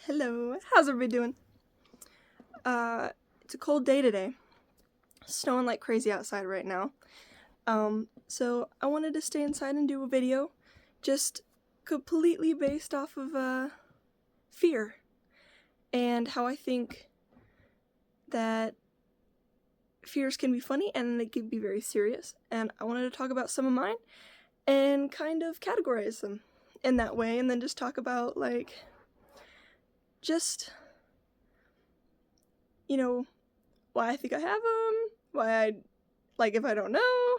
Hello, how's everybody doing? It's a cold day today. Snowing like crazy outside right now. So I wanted to stay inside and do a video just completely based off of fear and how I think that fears can be funny and they can be very serious. And I wanted to talk about some of mine and kind of categorize them in that way, and then just talk about just why I think I have them, why I if I don't know,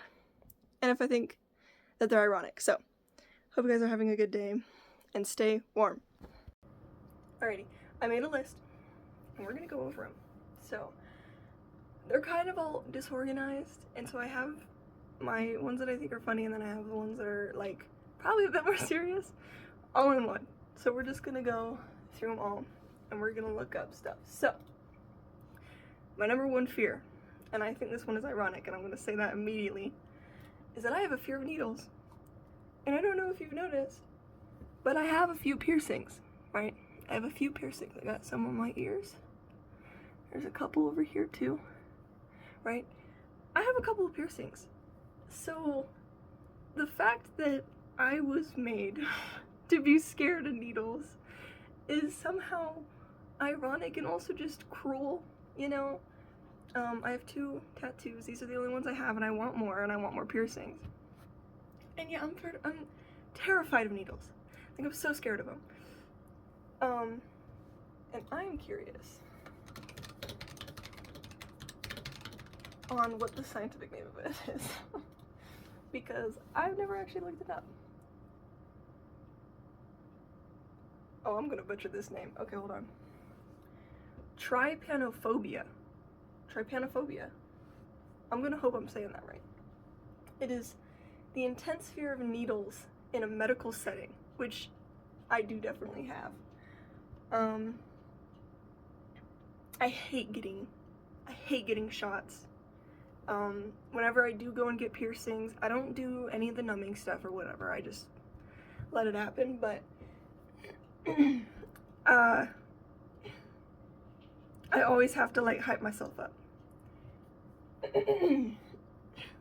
and if I think that they're ironic. So, hope you guys are having a good day and stay warm. Alrighty, I made a list and we're gonna go over them. So, they're kind of all disorganized, and so I have my ones that I think are funny, and then I have the ones that are probably a bit more serious, all in one. So we're just gonna go through them all and we're gonna look up stuff. So, my number one fear, and I think this one is ironic, and I'm gonna say that immediately, is that I have a fear of needles. And I don't know if you've noticed, but I have a few piercings, right? I have a few piercings. I got some on my ears. There's a couple over here too, right? I have a couple of piercings. So the fact that I was made to be scared of needles is somehow ironic and also just cruel, you know? I have 2 tattoos. These are the only ones I have, and I want more piercings. And yeah, I'm terrified of needles. I'm so scared of them. And I'm curious on what the scientific name of it is. Because I've never actually looked it up. Oh, I'm gonna butcher this name. Okay, hold on. Trypanophobia. Trypanophobia. I'm gonna hope I'm saying that right. It is the intense fear of needles in a medical setting, which I do definitely have. I hate getting shots. Whenever I do go and get piercings, I don't do any of the numbing stuff or whatever. I just let it happen, but I always have to hype myself up.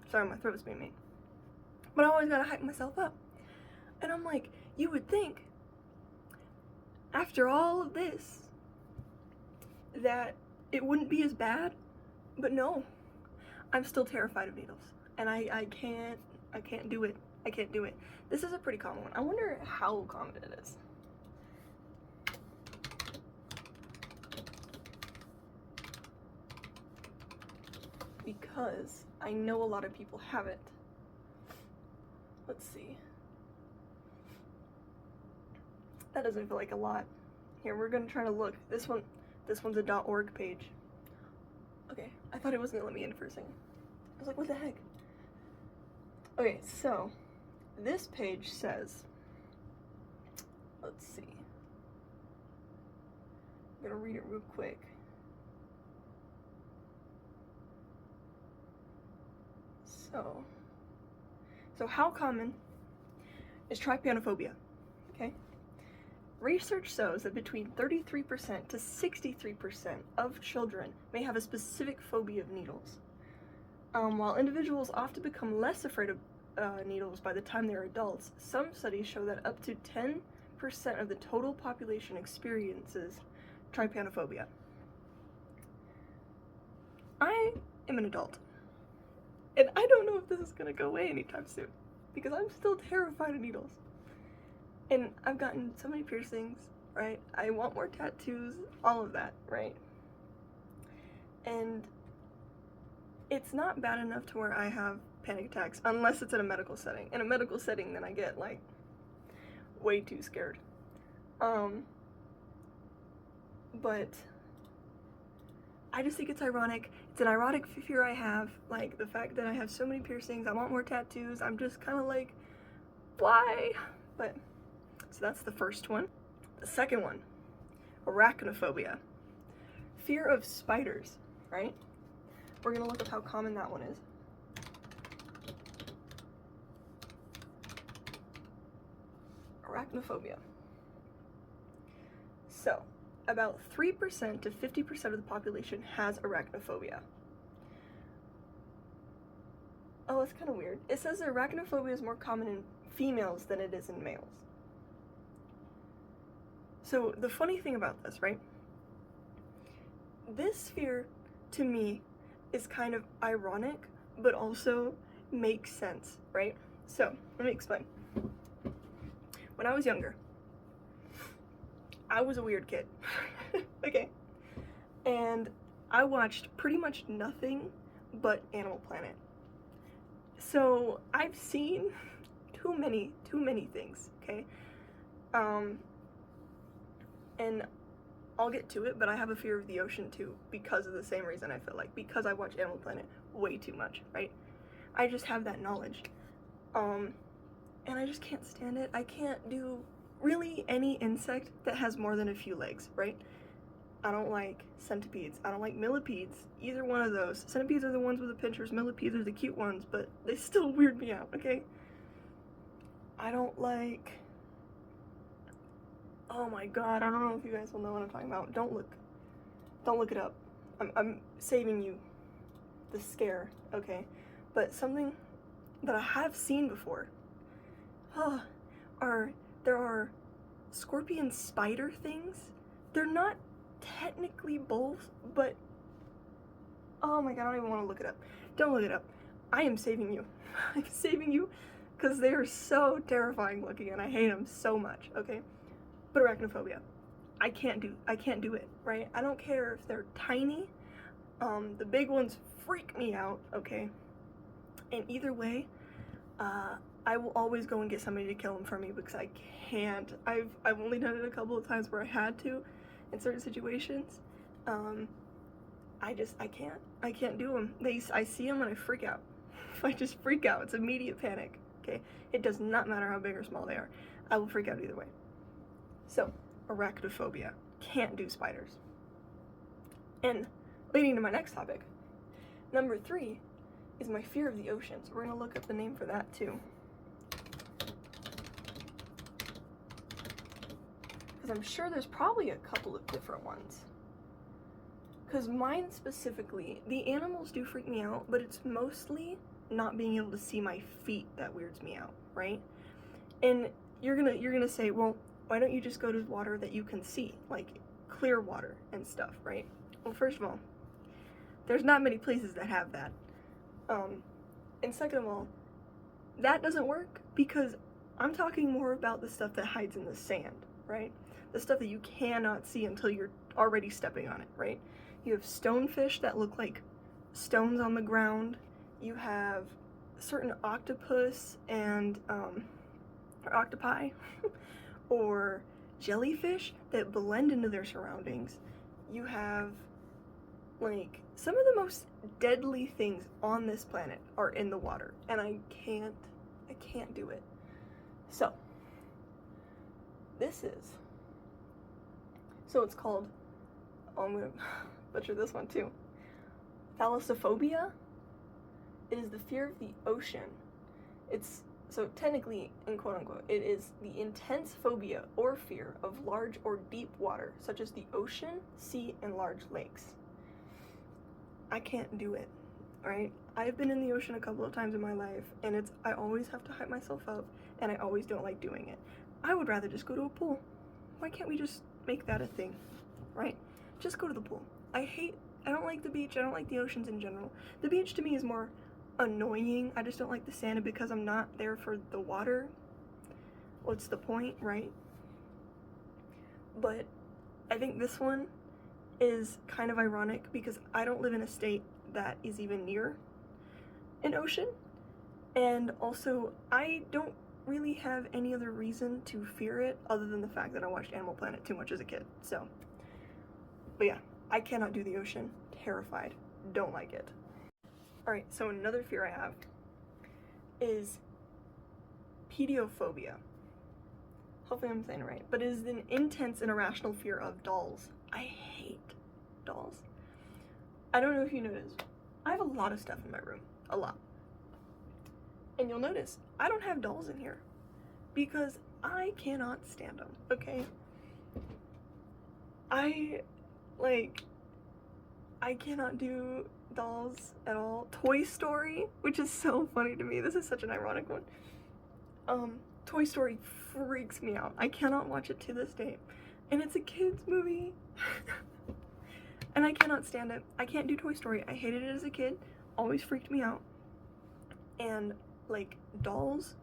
Sorry, my throat's being mean. But I always gotta hype myself up. And I'm like, you would think, after all of this, that it wouldn't be as bad, but no. I'm still terrified of needles. And I can't do it. I can't do it. This is a pretty common one. I wonder how common it is. Because I know a lot of people have it. Let's see. That doesn't feel like a lot. Here, we're gonna try to look. This one's a .org page. Okay, I thought it was gonna let me in for a second. I was like, what the heck? Okay, so this page says, let's see. I'm gonna read it real quick. So how common is trypanophobia? Okay. Research shows that between 33% to 63% of children may have a specific phobia of needles. While individuals often become less afraid of needles by the time they're adults, some studies show that up to 10% of the total population experiences trypanophobia. I am an adult. And I don't know if this is gonna go away anytime soon, because I'm still terrified of needles. And I've gotten so many piercings, right? I want more tattoos, all of that, right? And it's not bad enough to where I have panic attacks, unless it's in a medical setting. In a medical setting, then I get way too scared. But I just think it's ironic. It's an ironic fear I have, the fact that I have so many piercings, I want more tattoos, I'm just kind of why? But, so that's the first one. The second one, arachnophobia. Fear of spiders, right? We're gonna look up how common that one is. Arachnophobia. So, about 3% to 50% of the population has arachnophobia. Oh, that's kind of weird. It says that arachnophobia is more common in females than it is in males. So the funny thing about this, right? This fear, to me, is kind of ironic, but also makes sense, right? So, let me explain. When I was younger, I was a weird kid, okay? And I watched pretty much nothing but Animal Planet. So, I've seen too many things, okay? And I'll get to it, but I have a fear of the ocean too, because of the same reason, I feel like, because I watch Animal Planet way too much, right? I just have that knowledge. And I just can't stand it. I can't do really any insect that has more than a few legs, right? I don't like centipedes. I don't like millipedes. Either one of those. Centipedes are the ones with the pinchers. Millipedes are the cute ones, but they still weird me out, okay? I don't like... Oh my god, I don't know if you guys will know what I'm talking about. Don't look it up. I'm saving you the scare, okay? But something that I have seen before, there are scorpion spider things. They're not technically both, but oh my god, I don't even want to look it up. Don't look it up. I am saving you. I'm saving you because they are so terrifying looking and I hate them so much, okay? But arachnophobia. I can't do it, right? I don't care if they're tiny. The big ones freak me out, okay? And either way, I will always go and get somebody to kill them for me because I can't. I've only done it a couple of times where I had to in certain situations. I can't do them. I see them and I freak out. I just freak out. It's immediate panic, okay? It does not matter how big or small they are. I will freak out either way. So, arachnophobia. Can't do spiders. And leading to my next topic, number 3 is my fear of the ocean. So we're going to look up the name for that too. Because I'm sure there's probably a couple of different ones. Because mine specifically, the animals do freak me out, but it's mostly not being able to see my feet that weirds me out, right? And you're gonna say, well, why don't you just go to water that you can see, like clear water and stuff, right? Well, first of all, there's not many places that have that. And second of all, that doesn't work because I'm talking more about the stuff that hides in the sand, right? The stuff that you cannot see until you're already stepping on it, right? You have stonefish that look like stones on the ground. You have certain octopus and or octopi or jellyfish that blend into their surroundings. You have like some of the most deadly things on this planet are in the water, and I can't do it. So it's called, oh, I'm gonna butcher this one too, thalassophobia. It is the fear of the ocean. So technically, in quote unquote, it is the intense phobia or fear of large or deep water, such as the ocean, sea, and large lakes. I can't do it, right? I've been in the ocean a couple of times in my life, and I always have to hype myself up, and I always don't like doing it. I would rather just go to a pool. Why can't we just make that a thing, right? Just go to the pool. I don't like the beach. I don't like the oceans in general. The beach to me is more annoying. I just don't like the sand, and because I'm not there for the water, what's the point, right? But I think this one is kind of ironic because I don't live in a state that is even near an ocean, and also I don't really have any other reason to fear it other than the fact that I watched Animal Planet too much as a kid. So, but yeah, I cannot do the ocean. Terrified. Don't like it. Alright, so another fear I have is pediophobia. Hopefully I'm saying it right. But it is an intense and irrational fear of dolls. I hate dolls. I don't know if you noticed, I have a lot of stuff in my room. A lot. And you'll notice, I don't have dolls in here because I cannot stand them, okay? I, like, I cannot do dolls at all. Toy Story, which is so funny to me. This is such an ironic one. Toy Story freaks me out. I cannot watch it to this day. And it's a kid's movie. And I cannot stand it. I can't do Toy Story. I hated it as a kid. Always freaked me out. And, like, dolls,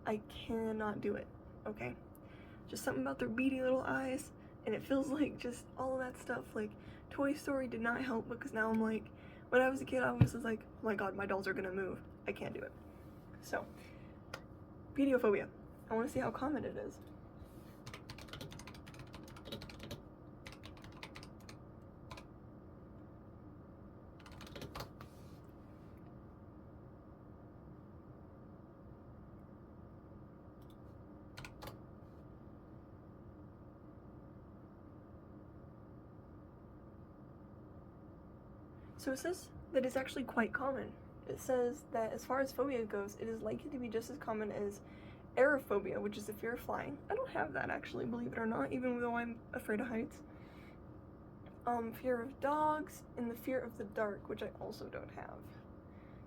I cannot do it, okay? Just something about their beady little eyes, and it feels like just all of that stuff. Like, Toy Story did not help, because now I'm like, when I was a kid, I was just like, oh my god, my dolls are gonna move. I can't do it. So, pediophobia. I want to see how common it is. So it says that it's actually quite common. It says that as far as phobia goes, it is likely to be just as common as aerophobia, which is the fear of flying. I don't have that actually, believe it or not, even though I'm afraid of heights. Fear of dogs, and the fear of the dark, which I also don't have.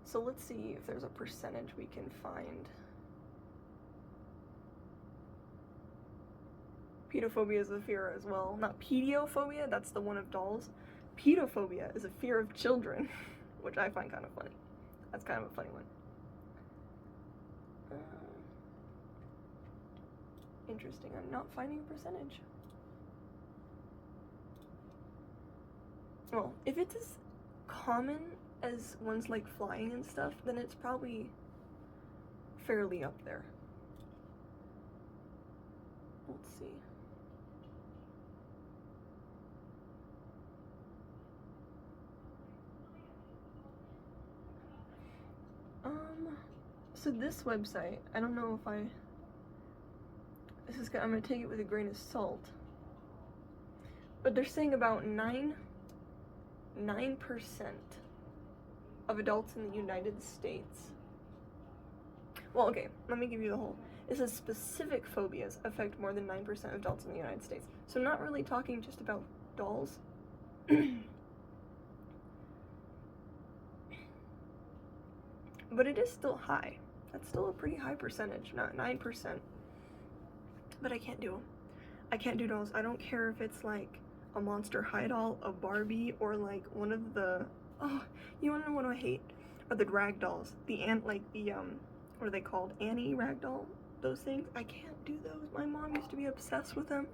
So let's see if there's a percentage we can find. Pedophobia is a fear as well. Not pediophobia, that's the one of dolls. Pedophobia is a fear of children, which I find kind of funny. That's kind of a funny one. Interesting, I'm not finding a percentage. Well, if it's as common as ones like flying and stuff, then it's probably fairly up there. Let's see. So this website, I don't know if I'm gonna take it with a grain of salt, but they're saying about 9% of adults in the United States. Well, okay, let me give you the whole. It says specific phobias affect more than 9% of adults in the United States. So not really talking just about dolls. But it is still high. That's still a pretty high percentage, not 9%. But I can't do them. I can't do dolls. I don't care if it's like a Monster High doll, a Barbie, or like one of the, oh, you wanna know what I hate? Are the rag dolls. What are they called? Annie rag doll? Those things? I can't do those. My mom used to be obsessed with them.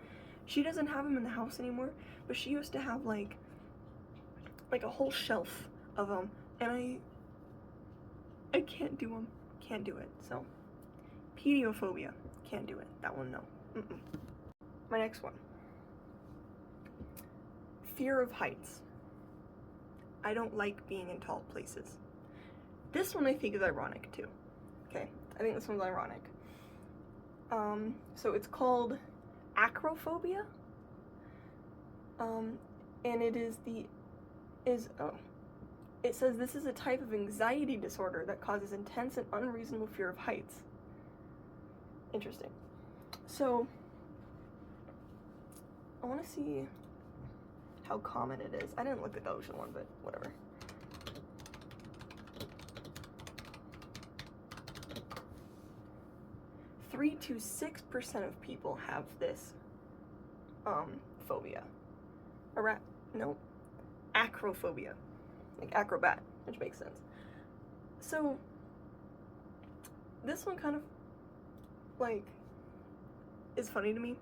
She doesn't have them in the house anymore, but she used to have like a whole shelf of them, and I can't do them. Can't do it. So, pediophobia. Can't do it. That one, no. My next one. Fear of heights. I don't like being in tall places. This one I think is ironic too. Okay, I think this one's ironic. So it's called acrophobia. And it says this is a type of anxiety disorder that causes intense and unreasonable fear of heights. Interesting. So, I want to see how common it is. I didn't look at the ocean one, but whatever. (3 to 6% of people have this phobia. Acrophobia. Like acrobat, which makes sense. So, this one kind of, like, is funny to me.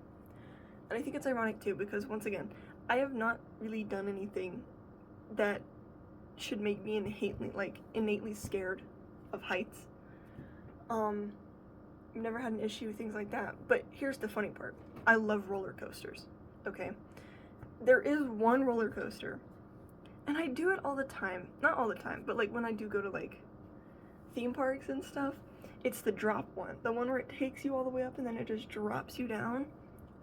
And I think it's ironic too, because once again, I have not really done anything that should make me innately scared of heights. I've never had an issue with things like that. But here's the funny part. I love roller coasters, okay? There is one roller coaster, and I do it all the time. Not all the time, but like when I do go to like theme parks and stuff, it's the drop one. The one where it takes you all the way up and then it just drops you down.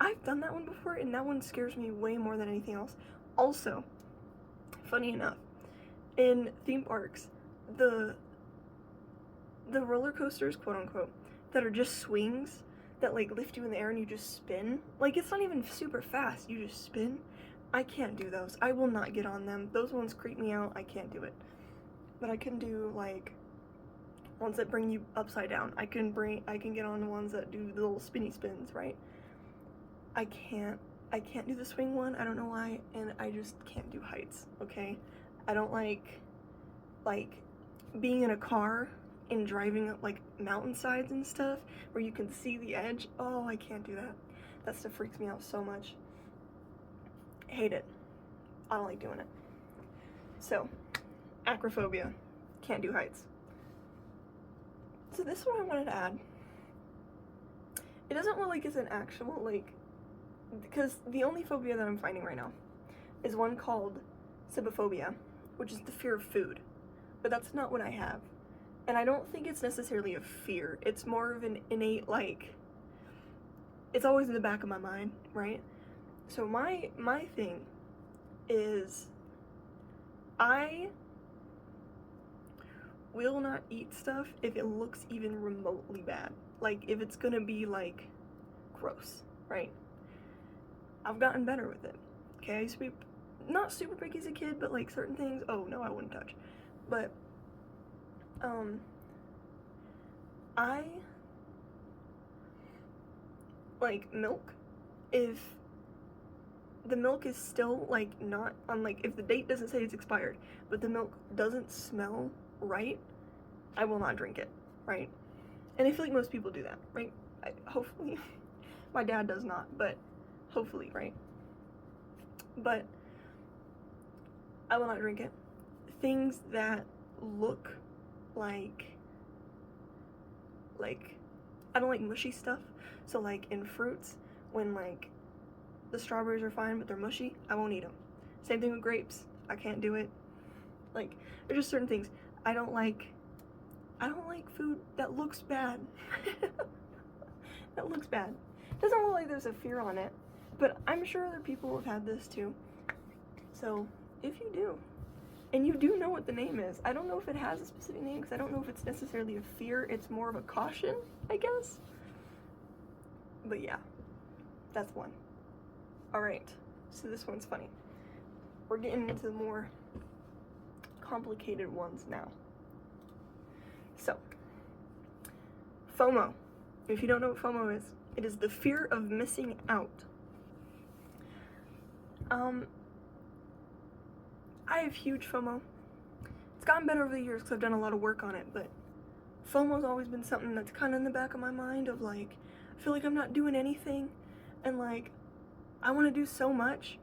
I've done that one before, and that one scares me way more than anything else. Also, funny enough, in theme parks, the roller coasters, quote unquote, that are just swings that like lift you in the air and you just spin. Like, it's not even super fast, you just spin. I can't do those. I will not get on them. Those ones creep me out. I can't do it. But I can do like ones that bring you upside down. I can get on the ones that do the little spinny spins, right? I can't do the swing one. I don't know why, and I just can't do heights, okay? I don't like being in a car and driving up like mountainsides and stuff where you can see the edge. Oh, I can't do that. That stuff freaks me out so much. Hate it. I don't like doing it. So, acrophobia. Can't do heights. So this one I wanted to add. It doesn't look like it's an actual, like, because the only phobia that I'm finding right now is one called cybophobia, which is the fear of food. But that's not what I have. And I don't think it's necessarily a fear. It's more of an innate, like, it's always in the back of my mind, right? So my thing is I will not eat stuff if it looks even remotely bad. Like, if it's gonna be, like, gross, right? I've gotten better with it, okay? I used to be not super picky as a kid, but, like, certain things, oh, no, I wouldn't touch. But, I, like, milk, if the milk is still, like, not on, like, if the date doesn't say it's expired, but the milk doesn't smell right, I will not drink it, right? And I feel like most people do that, right? Hopefully. My dad does not, but hopefully, right? But I will not drink it. Things that look like I don't like mushy stuff. So like in fruits, when like the strawberries are fine but they're mushy, I won't eat them. Same thing with grapes. I can't do it. Like, there's just certain things I don't like food that looks bad. That looks bad. Doesn't look like there's a fear on it, but I'm sure other people have had this too. So if you do, and you do know what the name is, I don't know if it has a specific name because I don't know if it's necessarily a fear. It's more of a caution, I guess. But yeah, that's one. All right, so this one's funny. We're getting into the more complicated ones now. So, FOMO. If you don't know what FOMO is, it is the fear of missing out. I have huge FOMO. It's gotten better over the years because I've done a lot of work on it, but FOMO's always been something that's kind of in the back of my mind of like, I feel like I'm not doing anything, and like, I want to do so much,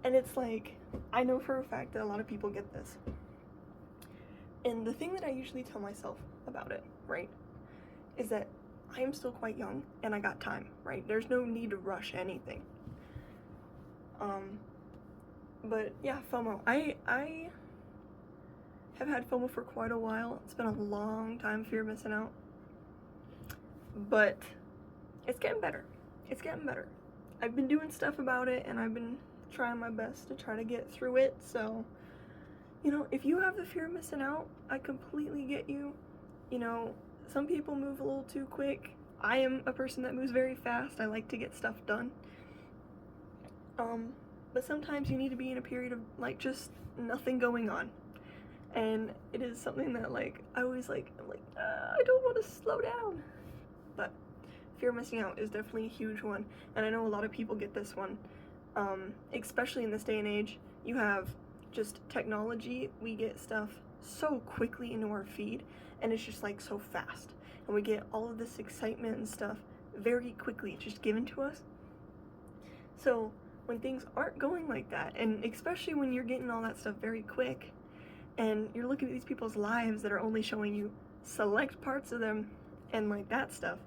and it's like, I know for a fact that a lot of people get this. And the thing that I usually tell myself about it, right, is that I am still quite young and I got time, right? There's no need to rush anything. But yeah, FOMO. I have had FOMO for quite a while. It's been a long time, fear of missing out. But it's getting better. It's getting better. I've been doing stuff about it and I've been trying my best to try to get through it. So, you know, if you have the fear of missing out, I completely get you. You know, some people move a little too quick. I am a person that moves very fast. I like to get stuff done. But sometimes you need to be in a period of, like, just nothing going on. And it is something that, like, I always, like, I'm like, I don't want to slow down. But fear of missing out is definitely a huge one. And I know a lot of people get this one. Especially in this day and age. You have just technology. We get stuff so quickly into our feed. And it's just, like, so fast. And we get all of this excitement and stuff very quickly just given to us. So when things aren't going like that, and especially when you're getting all that stuff very quick, and you're looking at these people's lives that are only showing you select parts of them and like that stuff,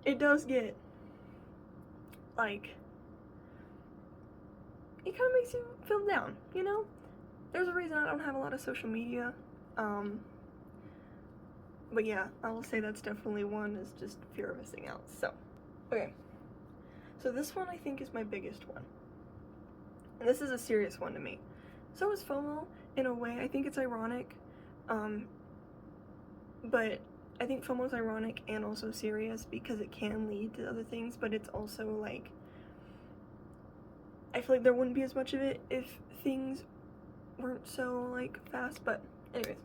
it does get, like, it kind of makes you feel down, you know? There's a reason I don't have a lot of social media, but yeah, I will say that's definitely one, is just fear of missing out. So, okay. So this one I think is my biggest one. And this is a serious one to me. So is FOMO, in a way. I think it's ironic. But I think FOMO's ironic and also serious because it can lead to other things, but it's also like, I feel like there wouldn't be as much of it if things weren't so like fast. But anyways,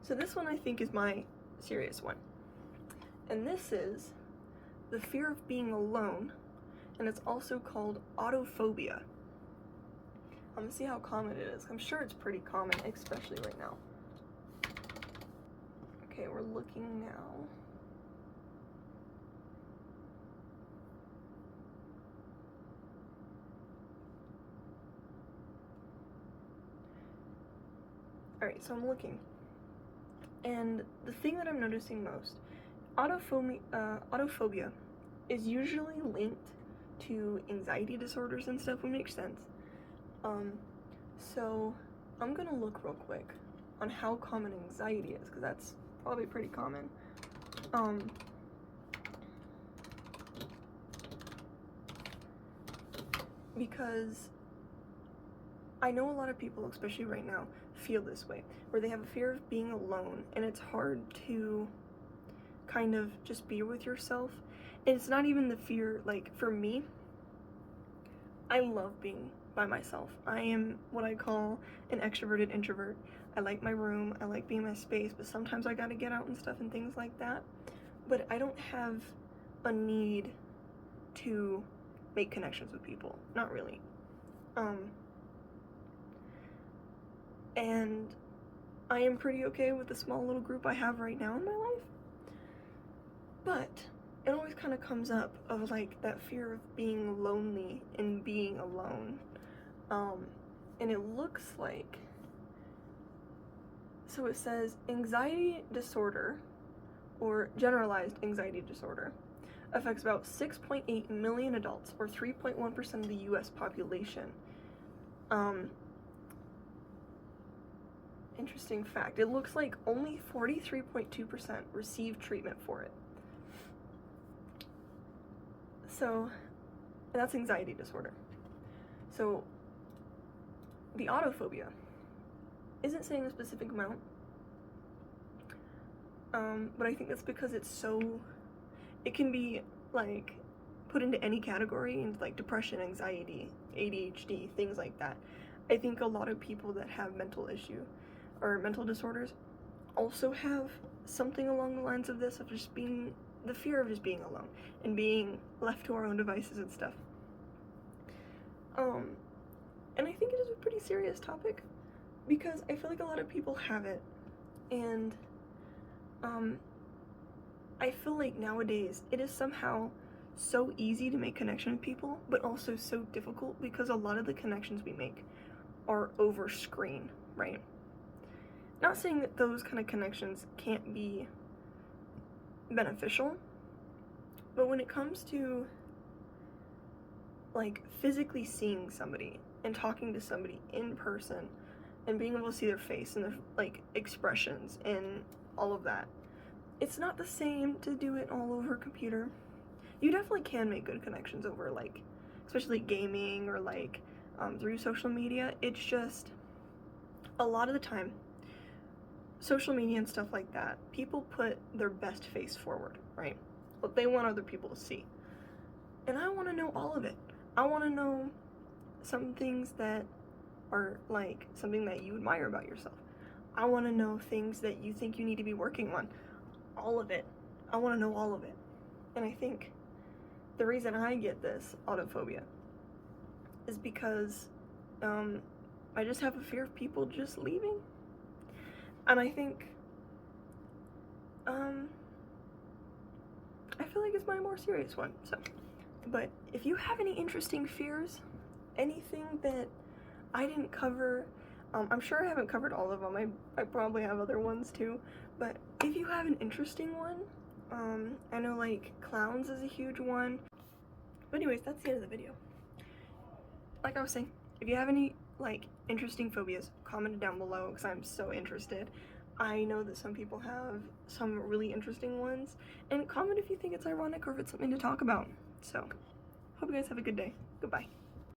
so this one I think is my serious one, and this is the fear of being alone, and it's also called autophobia. I'm gonna see how common it is. I'm sure it's pretty common, especially right now. Okay, we're looking now. Alright, so I'm looking. And the thing that I'm noticing most, autophobia is usually linked to anxiety disorders and stuff, which makes sense. So I'm gonna look real quick on how common anxiety is, because that's probably pretty common. Because I know a lot of people, especially right now, feel this way, where they have a fear of being alone, and it's hard to kind of just be with yourself. And it's not even the fear, like, for me, I love being by myself. I am what I call an extroverted introvert. I like my room, I like being in my space, but sometimes I gotta get out and stuff and things like that. But I don't have a need to make connections with people, not really. And I am pretty okay with the small little group I have right now in my life. But it always kind of comes up of like that fear of being lonely and being alone. And it looks like, so it says anxiety disorder, or generalized anxiety disorder, affects about 6.8 million adults, or 3.1% of the US population. Interesting fact, it looks like only 43.2% receive treatment for it. So, and that's anxiety disorder. So, the autophobia isn't saying a specific amount, but I think that's because it's so, it can be like put into any category, into like depression, anxiety, ADHD, things like that. I think a lot of people that have mental issue or mental disorders also have something along the lines of this, of just being, the fear of just being alone and being left to our own devices and stuff. And I think it is a pretty serious topic because I feel like a lot of people have it, and I feel like nowadays it is somehow so easy to make connection with people, but also so difficult because a lot of the connections we make are over screen, right? Not saying that those kind of connections can't be beneficial, but when it comes to like physically seeing somebody and talking to somebody in person and being able to see their face and their like expressions and all of that, it's not the same to do it all over a computer. You definitely can make good connections over, like, especially gaming or like through social media. It's just a lot of the time social media and stuff like that, people put their best face forward, right? What they want other people to see. And I want to know all of it. I want to know some things that are like something that you admire about yourself. I want to know things that you think you need to be working on. All of it. I want to know all of it. And I think the reason I get this autophobia is because I just have a fear of people just leaving. And I think I feel like it's my more serious one. So, but if you have any interesting fears, anything that I didn't cover, I'm sure I haven't covered all of them. I probably have other ones too. But if you have an interesting one, I know like clowns is a huge one. But anyways, that's the end of the video. Like I was saying, if you have any like interesting phobias, comment it down below because I'm so interested. I know that some people have some really interesting ones, and comment if you think it's ironic or if it's something to talk about. So, hope you guys have a good day. Goodbye.